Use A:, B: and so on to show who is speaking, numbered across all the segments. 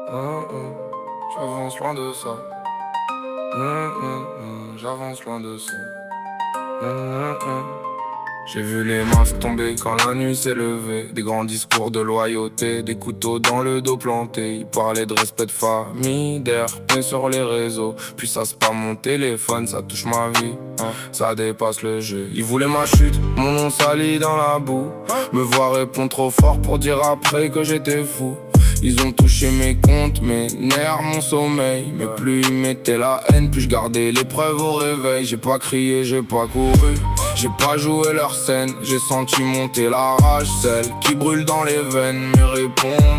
A: J'avance loin de ça. J'avance loin de ça. J'ai vu les masques tomber quand la nuit s'est levée. Des grands discours de loyauté, des couteaux dans le dos plantés. Ils parlaient de respect de famille, d'RP sur les réseaux. Puis ça spam mon téléphone, ça touche ma vie, ça dépasse le jeu. Ils voulaient ma chute, mon nom sali dans la boue. Me voir répondre trop fort pour dire après que j'étais fou. Ils ont touché mes comptes, mes nerfs, mon sommeil. Mais plus ils mettaient la haine, plus je gardais les preuves au réveil. J'ai pas crié, j'ai pas couru, j'ai pas joué leur scène. J'ai senti monter la rage, celle qui brûle dans les veines. Me répondre,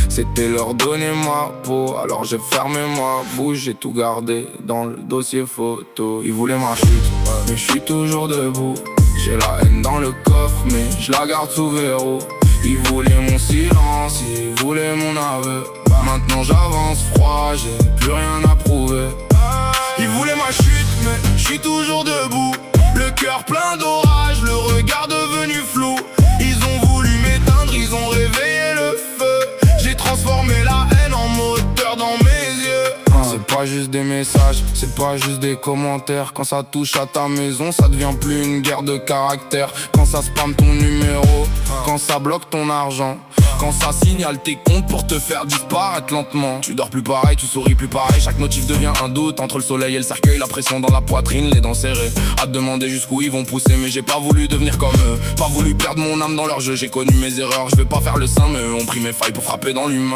A: c'était leur donner ma peau. Alors j'ai fermé ma bouche, j'ai tout gardé dans le dossier photo. Ils voulaient ma chute, mais je suis toujours debout. J'ai la haine dans le coffre, mais je la garde sous verrou. Ils voulaient mon silence, ils voulaient mon aveu. Maintenant j'avance froid, j'ai plus rien à prouver. Ils voulaient ma chute, mais je suis toujours debout. Le cœur plein d'orage, le regard devenu flou. Ils ont voulu m'éteindre, ils ont réveillé le feu. J'ai transformé la haine en moteur dans mes yeux. C'est pas juste des messages, c'est pas juste des commentaires. Quand ça touche à ta maison, ça devient plus une guerre de caractère. Quand ça spamme ton numéro, quand ça bloque ton argent, quand ça signale tes comptes pour te faire disparaître lentement. Tu dors plus pareil, tu souris plus pareil. Chaque notif devient un doute. Entre le soleil et le cercueil, la pression dans la poitrine, les dents serrées. À te demander jusqu'où ils vont pousser. Mais j'ai pas voulu devenir comme eux, pas voulu perdre mon âme dans leur jeu. J'ai connu mes erreurs, je vais pas faire le saint. Mais eux ont pris mes failles pour frapper dans l'humain.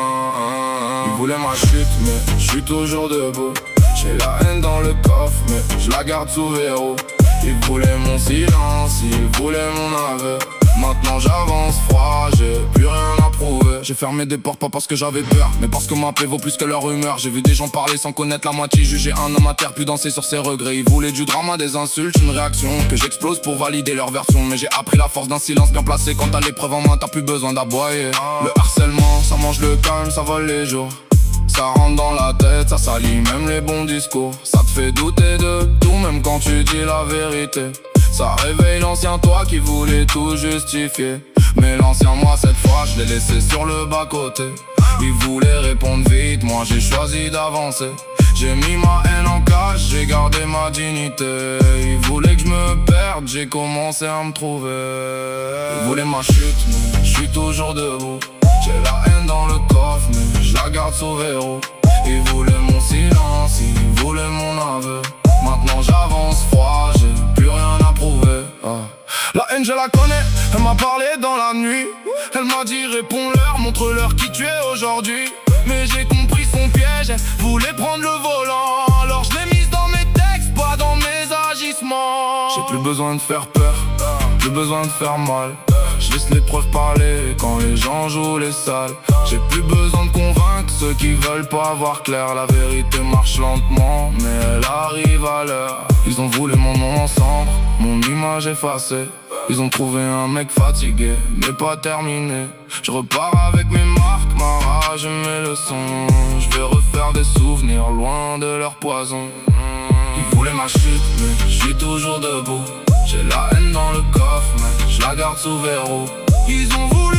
A: Ils voulaient ma chute, mais je suis toujours debout. J'ai la haine dans le coffre, mais je la garde sous verrou. Ils voulaient mon silence, ils voulaient mon aveu. Maintenant j'avance froid, j'ai plus rien à prouver. J'ai fermé des portes pas parce que j'avais peur, mais parce que ma paix vaut plus que leur humeur. J'ai vu des gens parler sans connaître la moitié, juger un homme à terre puis danser sur ses regrets. Ils voulaient du drama, des insultes, une réaction, que j'explose pour valider leur version. Mais j'ai appris la force d'un silence bien placé. Quand t'as l'épreuve en main, t'as plus besoin d'aboyer. Le harcèlement, ça mange le calme, ça vole les jours. Ça rentre dans la tête, ça salit même les bons discours. Ça te fait douter de tout, même quand tu dis la vérité. Ça réveille l'ancien toi qui voulait tout justifier. Mais l'ancien moi cette fois je l'ai laissé sur le bas-côté. Il voulait répondre vite, moi j'ai choisi d'avancer. J'ai mis ma haine en cage, j'ai gardé ma dignité. Il voulait que je me perde, j'ai commencé à me trouver. Il voulait ma chute, mais je suis toujours debout. J'ai la haine dans le coffre, mais je la garde sous verrou. Ils voulaient mon silence, ils voulaient mon aveu. Maintenant j'avance froid, j'ai plus rien à prouver. La haine je la connais, elle m'a parlé dans la nuit. Elle m'a dit réponds-leur, montre-leur qui tu es aujourd'hui. Mais j'ai compris son piège, elle voulait prendre le volant. Alors je l'ai mise dans mes textes, pas dans mes agissements. J'ai plus besoin de faire peur, plus besoin de faire mal. Je laisse les preuves parler quand les gens jouent les salles. J'ai plus besoin de convaincre ceux qui veulent pas voir clair. La vérité marche lentement, mais elle arrive à l'heure. Ils ont voulu mon nom en cendres, mon image effacée. Ils ont trouvé un mec fatigué, mais pas terminé. Je repars avec mes marques, ma rage et mes leçons. Je vais refaire des souvenirs loin de leur poison. Ils voulaient ma chute, mais je suis toujours debout. J'ai la haine dans le coffre, mais je la garde sous verrou. Ils ont voulu